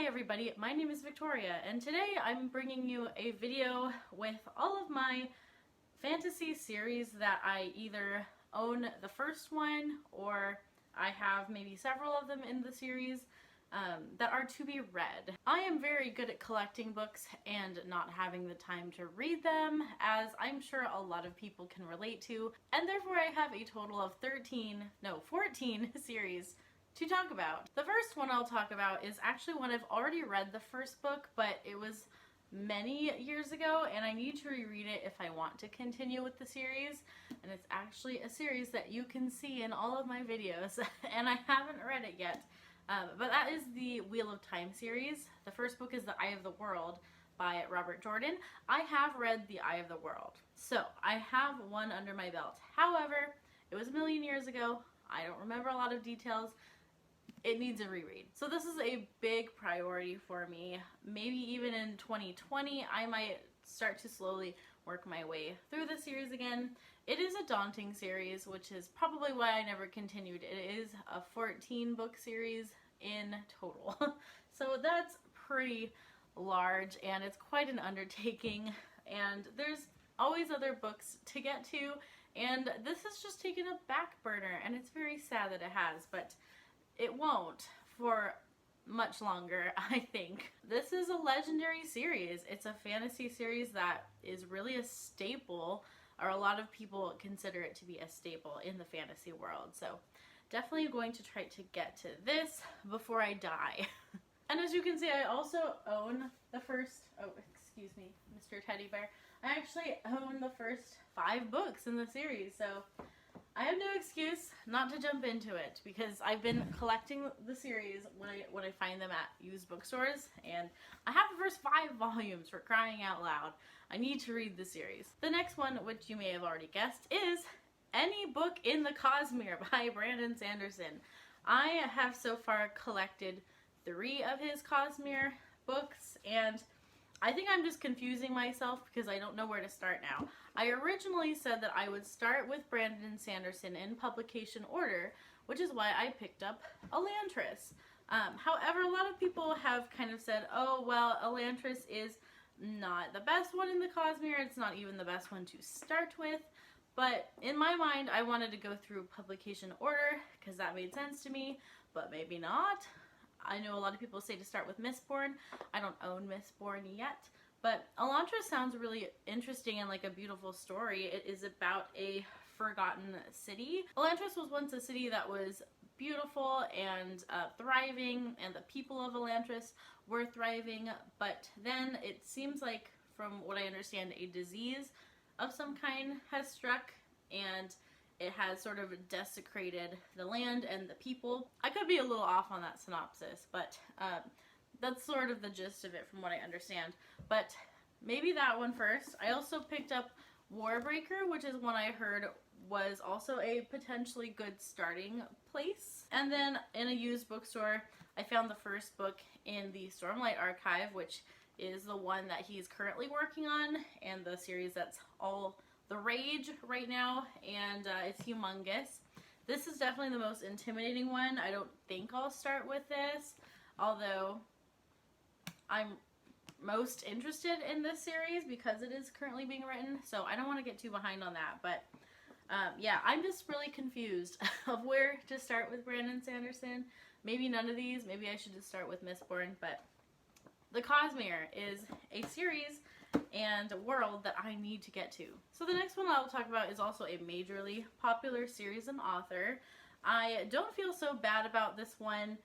Hi everybody, my name is Victoria and today I'm bringing you a video with all of my fantasy series that I either own the first one or I have maybe several of them in the series that are to be read. I am very good at collecting books and not having the time to read them, as I'm sure a lot of people can relate to, and therefore I have a total of 14 series to talk about. The first one I'll talk about is actually one I've already read the first book, but it was many years ago and I need to reread it if I want to continue with the series. And it's actually a series that you can see in all of my videos and I haven't read it yet. But that is the Wheel of Time series. The first book is The Eye of the World by Robert Jordan. I have read The Eye of the World, so I have one under my belt. However, it was a million years ago. I don't remember a lot of details. It needs a reread. So this is a big priority for me. Maybe even in 2020, I might start to slowly work my way through the series again. It is a daunting series, which is probably why I never continued. It is a 14 book series in total. So that's pretty large and it's quite an undertaking, and there's always other books to get to, and this has just taken a back burner, and it's very sad that it has, but it won't for much longer, I think. This is a legendary series. It's a fantasy series that is really a staple, or a lot of people consider it to be a staple in the fantasy world. So definitely going to try to get to this before I die. And as you can see, I also own the first, oh, excuse me, Mr. Teddy Bear. I actually own the first 5 books in the series, so I have no excuse not to jump into it, because I've been collecting the series when I find them at used bookstores, and I have the first 5 volumes, for crying out loud. I need to read the series. The next one, which you may have already guessed, is Any Book in the Kazmir by Brandon Sanderson. I have so far collected 3 of his Kazmir books, and I think I'm just confusing myself because I don't know where to start now. I originally said that I would start with Brandon Sanderson in publication order, which is why I picked up Elantris. However, a lot of people have kind of said, oh, well, Elantris is not the best one in the Kazmir. It's not even the best one to start with. But in my mind, I wanted to go through publication order because that made sense to me, but maybe not. I know a lot of people say to start with Mistborn. I don't own Mistborn yet, but Elantris sounds really interesting and like a beautiful story. It is about a forgotten city. Elantris was once a city that was beautiful and thriving, and the people of Elantris were thriving, but then it seems like, from what I understand, a disease of some kind has struck, and it has sort of desecrated the land and the people. I could be a little off on that synopsis, but that's sort of the gist of it from what I understand. But maybe that one first. I also picked up Warbreaker, which is one I heard was also a potentially good starting place. And then in a used bookstore, I found the first book in the Stormlight Archive, which is the one that he's currently working on, and the series that's all the rage right now, and it's humongous. This is definitely the most intimidating one. I don't think I'll start with this, although I'm most interested in this series because it is currently being written, so I don't want to get too behind on that. But yeah, I'm just really confused of where to start with Brandon Sanderson. Maybe none of these. Maybe I should just start with Mistborn, but the Kazmir is a series and a world that I need to get to. So the next one I'll talk about is also a majorly popular series and author. I don't feel so bad about this one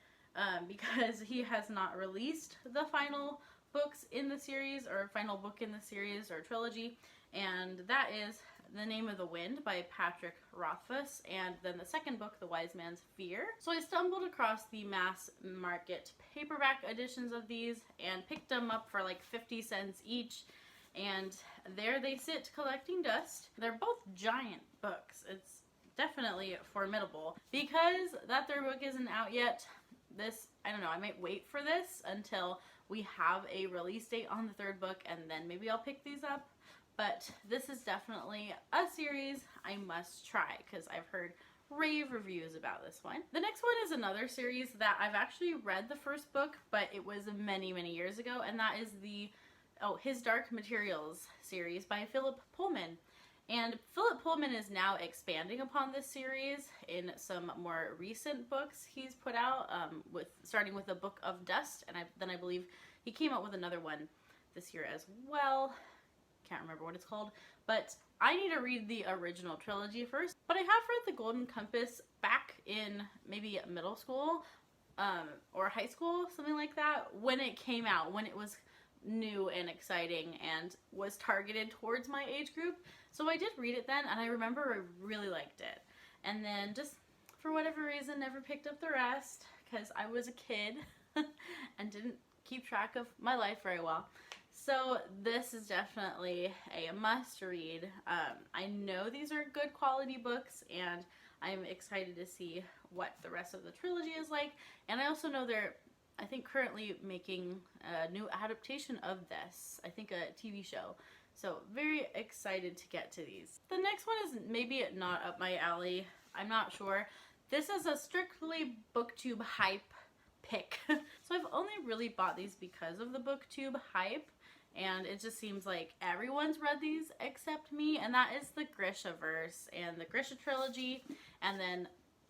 because he has not released the final books in the series, or final book in the series or trilogy, and that is The Name of the Wind by Patrick Rothfuss, and then the second book, The Wise Man's Fear. So I stumbled across the mass market paperback editions of these and picked them up for like 50 cents each, and there they sit collecting dust. They're both giant books. It's definitely formidable. Because that third book isn't out yet, I don't know, I might wait for this until we have a release date on the third book, and then maybe I'll pick these up. But this is definitely a series I must try because I've heard rave reviews about this one. The next one is another series that I've actually read the first book, but it was many, many years ago, and that is the His Dark Materials series by Philip Pullman. And Philip Pullman is now expanding upon this series in some more recent books he's put out, starting with the Book of Dust, and then I believe he came out with another one this year as well. Can't remember what it's called, but I need to read the original trilogy first. But I have read The Golden Compass back in maybe middle school or high school, something like that, when it came out, when it was new and exciting and was targeted towards my age group. So I did read it then, and I remember I really liked it. And then just for whatever reason never picked up the rest because I was a kid and didn't keep track of my life very well. So this is definitely a must read. I know these are good quality books, and I'm excited to see what the rest of the trilogy is like. And I also know they're, I think, currently making a new adaptation of this. I think a TV show. So very excited to get to these. The next one is maybe not up my alley. I'm not sure. This is a strictly Booktube hype pick. So I've only really bought these because of the Booktube hype. And it just seems like everyone's read these except me. And that is the Grishaverse and the Grisha trilogy. And then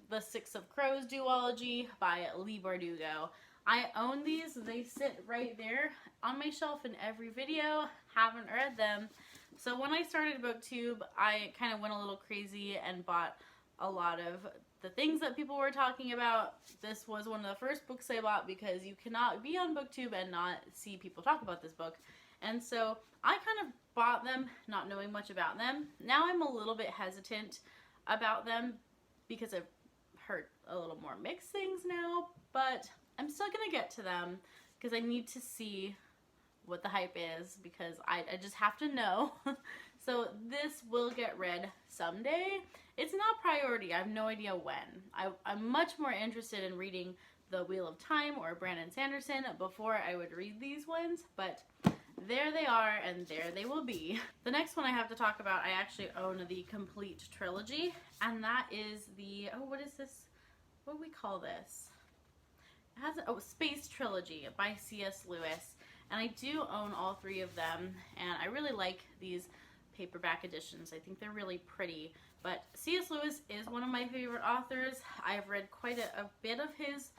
the Six of Crows duology by Leigh Bardugo. I own these. They sit right there on my shelf in every video. Haven't read them. So when I started Booktube, I kind of went a little crazy and bought a lot of the things that people were talking about. This was one of the first books I bought because you cannot be on Booktube and not see people talk about this book. And so I kind of bought them not knowing much about them. Now I'm a little bit hesitant about them because I've heard a little more mixed things now, but I'm still gonna get to them because I need to see what the hype is because I just have to know. So this will get read someday. It's not priority. I have no idea when. I'm much more interested in reading The Wheel of Time or Brandon Sanderson before I would read these ones, but there they are and there they will be. The next one I have to talk about, I actually own the complete trilogy, and that is the, what is this? What do we call this? It has Space Trilogy by C.S. Lewis, and I do own all three of them, and I really like these paperback editions. I think they're really pretty, but C.S. Lewis is one of my favorite authors. I've read quite a bit of his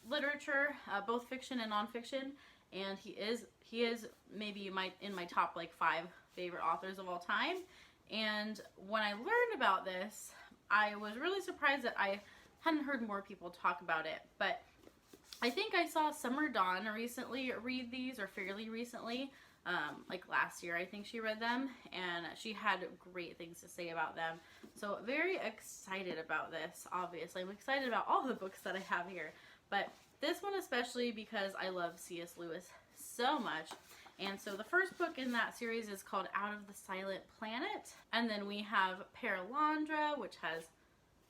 literature, both fiction and nonfiction, and he is maybe in my top like 5 favorite authors of all time. And when I learned about this, I was really surprised that I hadn't heard more people talk about it, but I think I saw Summer Dawn recently read these, or fairly recently, like last year I think she read them, and she had great things to say about them. So very excited about this, obviously. I'm excited about all the books that I have here, but this one especially because I love C.S. Lewis so much. And so the first book in that series is called Out of the Silent Planet, and then we have Perelandra, which has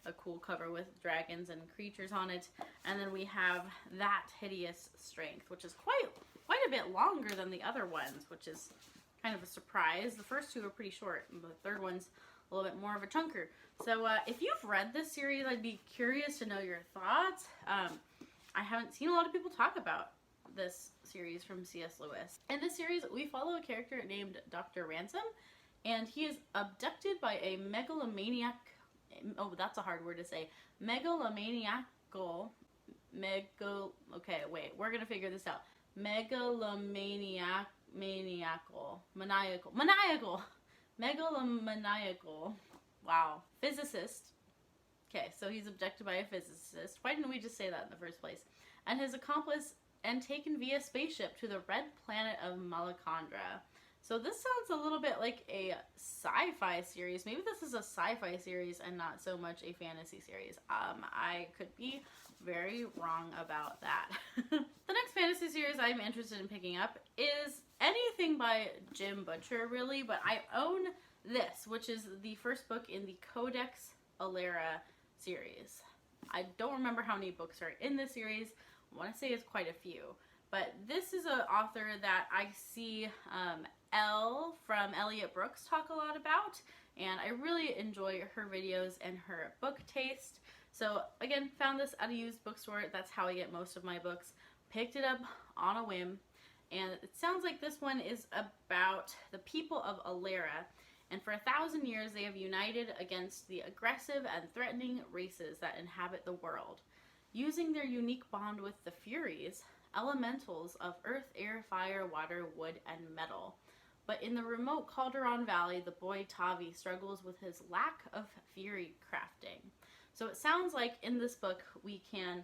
a cool cover with dragons and creatures on it, and then we have That Hideous Strength, which is quite a bit longer than the other ones, which is kind of a surprise. The first 2 are pretty short, and the third one's a little bit more of a chunker. So if you've read this series, I'd be curious to know your thoughts. I haven't seen a lot of people talk about this series from C.S. Lewis. In this series, we follow a character named Dr. Ransom, and he is abducted by a megalomaniac. Oh, that's a hard word to say. Maniacal. Okay, wait. We're gonna figure this out. Megalomaniacal. Wow. Physicist. Okay, so he's abducted by a physicist. Why didn't we just say that in the first place? And his accomplice, and taken via spaceship to the red planet of Malacandra. So this sounds a little bit like a sci-fi series. Maybe this is a sci-fi series and not so much a fantasy series. I could be very wrong about that. The next fantasy series I'm interested in picking up is anything by Jim Butcher, really, but I own this, which is the first book in the Codex Alera series. I don't remember how many books are in this series. I want to say it's quite a few. But this is an author that I see Elle from Elliot Brooks talk a lot about, and I really enjoy her videos and her book taste. So again, found this at a used bookstore. That's how I get most of my books. Picked it up on a whim, and it sounds like this one is about the people of Alera, and for 1,000 years they have united against the aggressive and threatening races that inhabit the world. Using their unique bond with the Furies, elementals of earth, air, fire, water, wood, and metal. But in the remote Calderon Valley, the boy Tavi struggles with his lack of fury crafting. So it sounds like in this book we can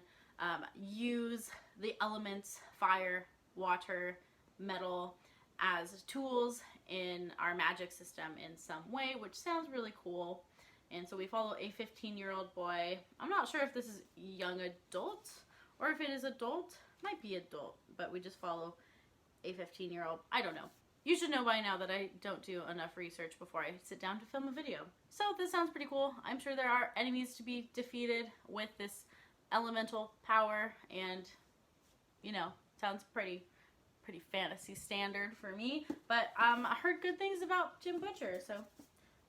use the elements fire, water, metal as tools in our magic system in some way, which sounds really cool. And so we follow a 15-year-old boy. I'm not sure if this is young adult or if it is adult. Might be adult, but we just follow a 15-year-old. I don't know. You should know by now that I don't do enough research before I sit down to film a video. So this sounds pretty cool. I'm sure there are enemies to be defeated with this elemental power, and you know, sounds pretty fantasy standard for me. But I heard good things about Jim Butcher, so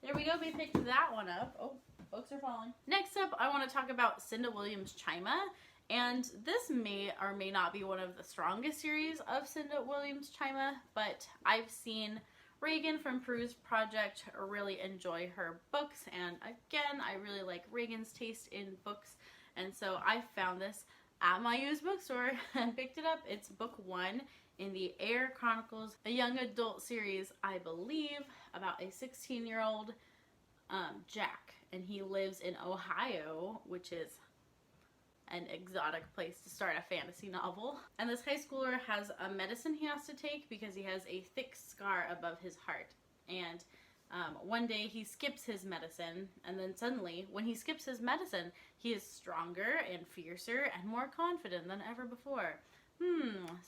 there we go. We picked that one up. Oh, books are falling. Next up, I want to talk about Cinda Williams' Chima. And this may or may not be one of the strongest series of Cinda Williams' Chima, but I've seen Reagan from Peru's Project really enjoy her books, and again, I really like Reagan's taste in books, and so I found this at my used bookstore and picked it up. It's book 1 in the Lunar Chronicles, a young adult series, I believe, about a 16-year-old Jack, and he lives in Ohio, which is an exotic place to start a fantasy novel. And this high schooler has a medicine he has to take because he has a thick scar above his heart. And one day he skips his medicine, and then suddenly, when he skips his medicine, he is stronger and fiercer and more confident than ever before.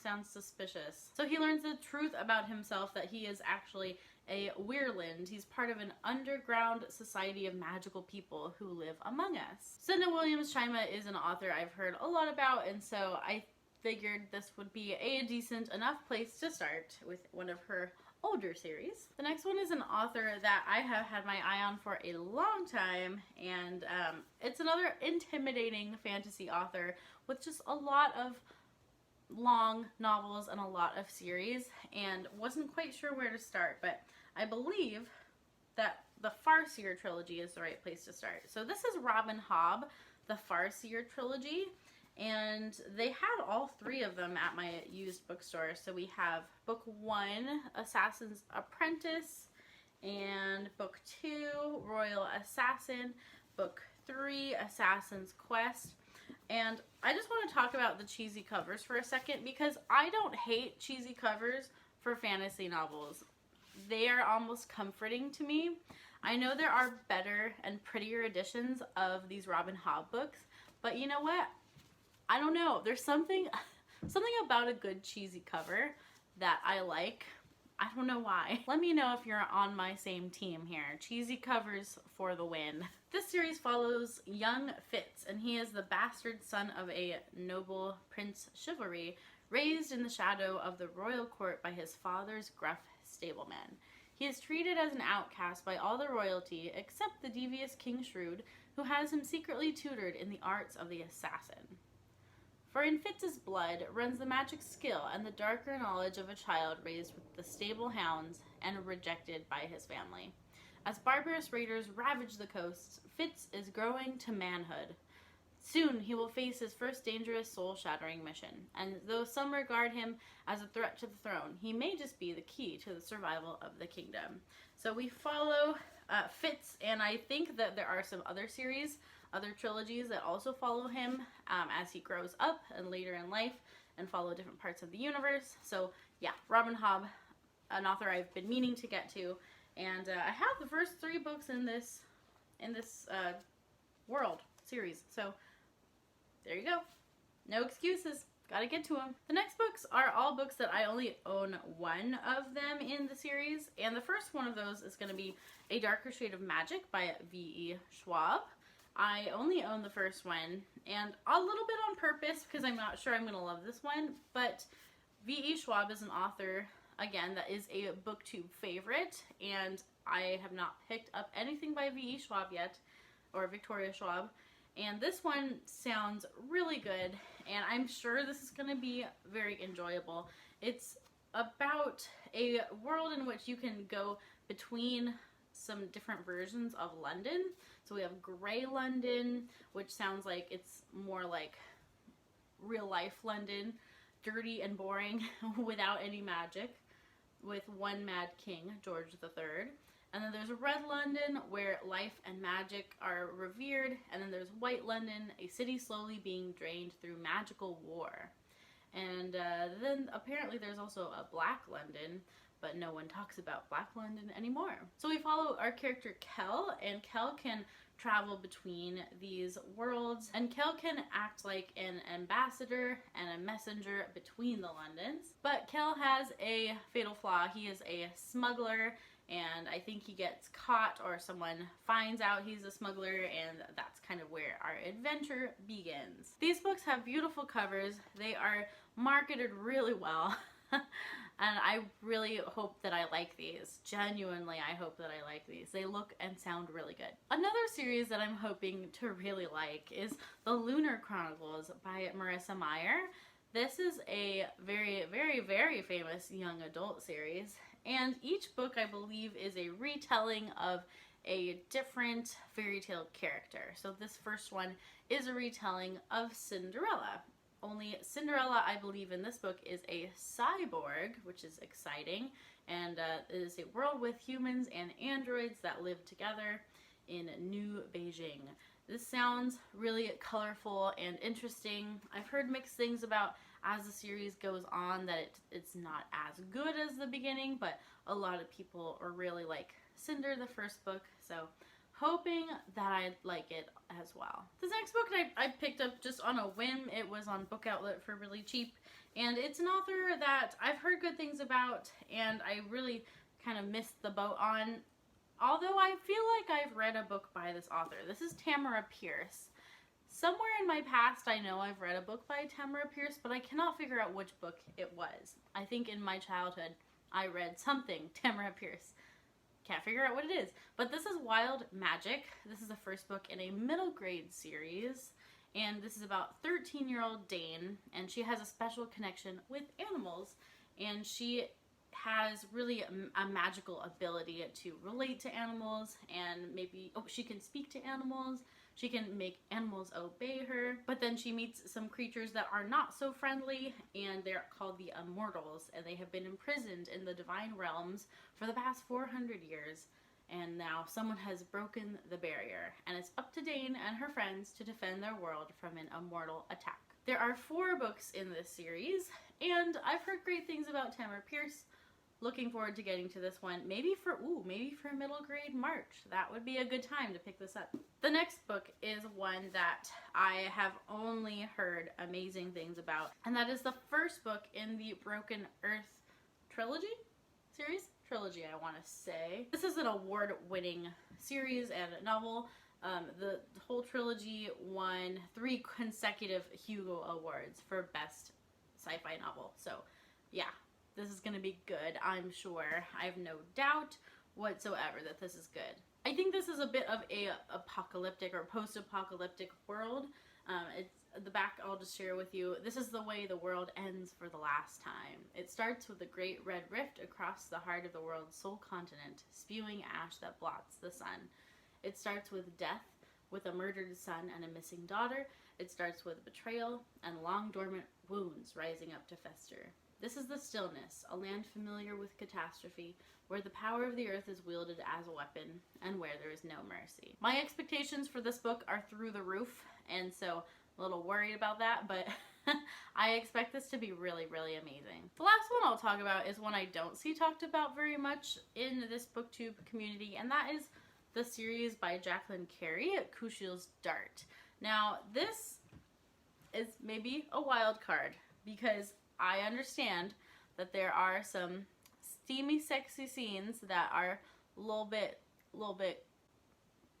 Sounds suspicious. So he learns the truth about himself, that he is actually a Weirland. He's part of an underground society of magical people who live among us. Cinda Williams' Chima is an author I've heard a lot about, and so I figured this would be a decent enough place to start with one of her older series. The next one is an author that I have had my eye on for a long time, and it's another intimidating fantasy author with just a lot of long novels and a lot of series, and wasn't quite sure where to start, but I believe that the Farseer trilogy is the right place to start. So this is Robin Hobb, the Farseer trilogy, and they had all 3 of them at my used bookstore. So we have book 1, Assassin's Apprentice, and book 2, Royal Assassin, book 3, Assassin's Quest. And I just want to talk about the cheesy covers for a second, because I don't hate cheesy covers for fantasy novels. They are almost comforting to me. I know there are better and prettier editions of these Robin Hobb books, but you know what? I don't know. There's something about a good cheesy cover that I like. I don't know why. Let me know if you're on my same team here. Cheesy covers for the win. This series follows young Fitz, and he is the bastard son of a noble Prince Chivalry, raised in the shadow of the royal court by his father's gruff stableman. He is treated as an outcast by all the royalty except the devious King Shrewd, who has him secretly tutored in the arts of the assassin. For in Fitz's blood runs the magic skill and the darker knowledge of a child raised with the stable hounds and rejected by his family. As barbarous raiders ravage the coasts, Fitz is growing to manhood. Soon he will face his first dangerous, soul-shattering mission, and though some regard him as a threat to the throne, he may just be the key to the survival of the kingdom. So we follow Fitz, and I think that there are some other series, other trilogies that also follow him as he grows up and later in life and follow different parts of the universe. So yeah, Robin Hobb, an author I've been meaning to get to, and I have the first 3 books in this world series. So there you go. No excuses. Gotta get to them. The next books are all books that I only own one of them in the series, and the first one of those is going to be A Darker Shade of Magic by V.E. Schwab. I only own the first one, and a little bit on purpose because I'm not sure I'm going to love this one, but V.E. Schwab is an author Again, that is a Booktube favorite, and I have not picked up anything by V.E. Schwab yet, or Victoria Schwab. And this one sounds really good, and I'm sure this is going to be very enjoyable. It's about a world in which you can go between some different versions of London. So we have Grey London, which sounds like it's more like real life London, dirty and boring without any magic, with one mad king, George III. And then there's Red London, where life and magic are revered. And then there's White London, a city slowly being drained through magical war. And then apparently there's also a Black London, but no one talks about Black London anymore. So we follow our character Kel, and Kel can travel between these worlds, and Kel can act like an ambassador and a messenger between the Londons. But Kel has a fatal flaw. He is a smuggler, and I think he gets caught, or someone finds out he's a smuggler, and that's kind of where our adventure begins. These books have beautiful covers. They are marketed really well. And I really hope that I like these. Genuinely, I hope that I like these. They look and sound really good. Another series that I'm hoping to really like is the Lunar Chronicles by Marissa Meyer. This is a very, very, very famous young adult series, and each book, I believe, is a retelling of a different fairy tale character. So this first one is a retelling of Cinderella. Only Cinderella, I believe, in this book is a cyborg, which is exciting, and it is a world with humans and androids that live together in New Beijing. This sounds really colorful and interesting. I've heard mixed things about, as the series goes on, that it's not as good as the beginning, but a lot of people are really like Cinder, the first book, so hoping that I'd like it as well. This next book I picked up just on a whim. It was on Book Outlet for really cheap, and it's an author that I've heard good things about, and I really kind of missed the boat on, although I feel like I've read a book by this author. This is Tamara Pierce. Somewhere in my past, I know I've read a book by Tamara Pierce, but I cannot figure out which book it was. I think in my childhood, I read something Tamara Pierce. Can't figure out what it is. But this is Wild Magic. This is the first book in a middle grade series. And this is about 13-year-old Dane. And she has a special connection with animals. And she has really a magical ability to relate to animals. And maybe, she can speak to animals. She can make animals obey her, but then she meets some creatures that are not so friendly, and they're called the Immortals, and they have been imprisoned in the divine realms for the past 400 years, and now someone has broken the barrier, and it's up to Dane and her friends to defend their world from an immortal attack. There are 4 books in this series, and I've heard great things about Tamara Pierce. Looking forward to getting to this one. Maybe for middle grade March. That would be a good time to pick this up. The next book is one that I have only heard amazing things about, and that is the first book in the Broken Earth trilogy? Trilogy, I want to say. This is an award-winning series and novel. The whole trilogy won 3 consecutive Hugo Awards for Best Sci-Fi Novel. So, yeah. This is going to be good, I'm sure. I have no doubt whatsoever that this is good. I think this is a bit of a apocalyptic or post-apocalyptic world. It's the back I'll just share with you. This is the way the world ends for the last time. It starts with a great red rift across the heart of the world's sole continent, spewing ash that blots the sun. It starts with death, with a murdered son and a missing daughter. It starts with betrayal and long dormant wounds rising up to fester. This is the stillness, a land familiar with catastrophe, where the power of the earth is wielded as a weapon, and where there is no mercy. My expectations for this book are through the roof, and so a little worried about that, but I expect this to be really, really amazing. The last one I'll talk about is one I don't see talked about very much in this Booktube community, and that is the series by Jacqueline Carey, Kushiel's Dart. Now, this is maybe a wild card, because I understand that there are some steamy, sexy scenes that are a little bit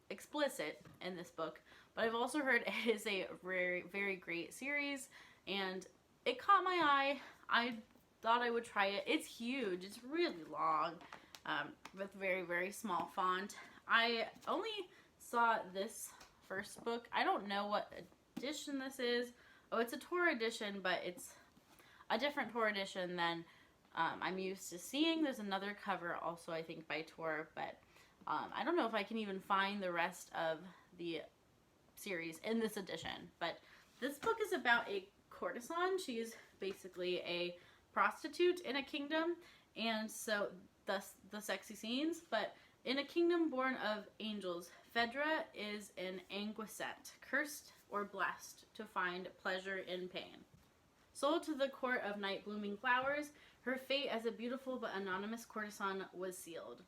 explicit in this book, but I've also heard it is a very, very great series, and it caught my eye. I thought I would try it. It's huge. It's really long, with very, very small font. I only saw this first book. I don't know what edition this is. Oh, it's a Tor edition, but it's a different Tor edition than I'm used to seeing. There's another cover also, I think, by Tor, but I don't know if I can even find the rest of the series in this edition. But this book is about a courtesan. She's basically a prostitute in a kingdom, and so thus the sexy scenes. But in a kingdom born of angels, Phaedra is an anguisette, cursed or blessed to find pleasure in pain. Sold to the court of night-blooming flowers, her fate as a beautiful but anonymous courtesan was sealed.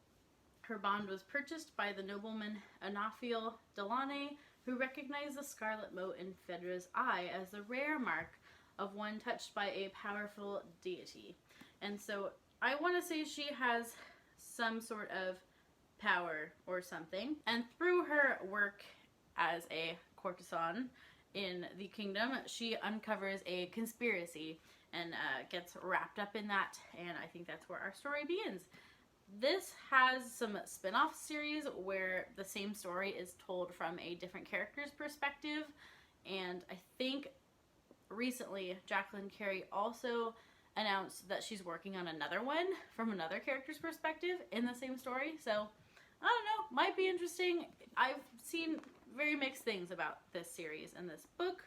Her bond was purchased by the nobleman Anafiel Delane, who recognized the scarlet mote in Phaedra's eye as the rare mark of one touched by a powerful deity. And so I want to say she has some sort of power or something. And through her work as a courtesan in the kingdom, she uncovers a conspiracy and gets wrapped up in that. And I think that's where our story begins. This has some spin-off series where the same story is told from a different character's perspective. And I think recently Jacqueline Carey also announced that she's working on another one from another character's perspective in the same story. So, I don't know, might be interesting. I've seen very mixed things about this series and this book.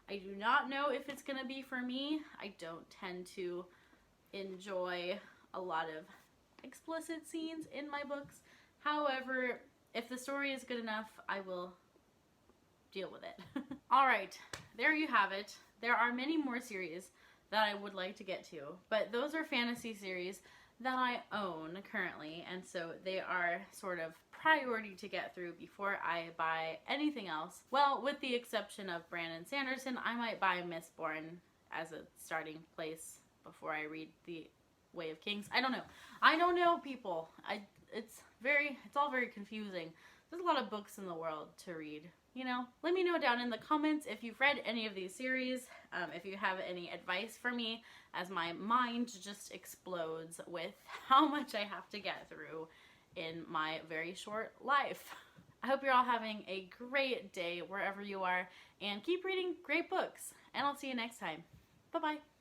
I do not know if it's going to be for me. I don't tend to enjoy a lot of explicit scenes in my books. However, if the story is good enough, I will deal with it. Alright, there you have it. There are many more series that I would like to get to, but those are fantasy series that I own currently, and so they are sort of priority to get through before I buy anything else. Well, with the exception of Brandon Sanderson, I might buy Mistborn as a starting place before I read The Way of Kings. I don't know, people. It's all very confusing. There's a lot of books in the world to read, you know. Let me know down in the comments if you've read any of these series, if you have any advice for me, as my mind just explodes with how much I have to get through in my very short life. I hope you're all having a great day wherever you are, and keep reading great books, and I'll see you next time. Bye-bye.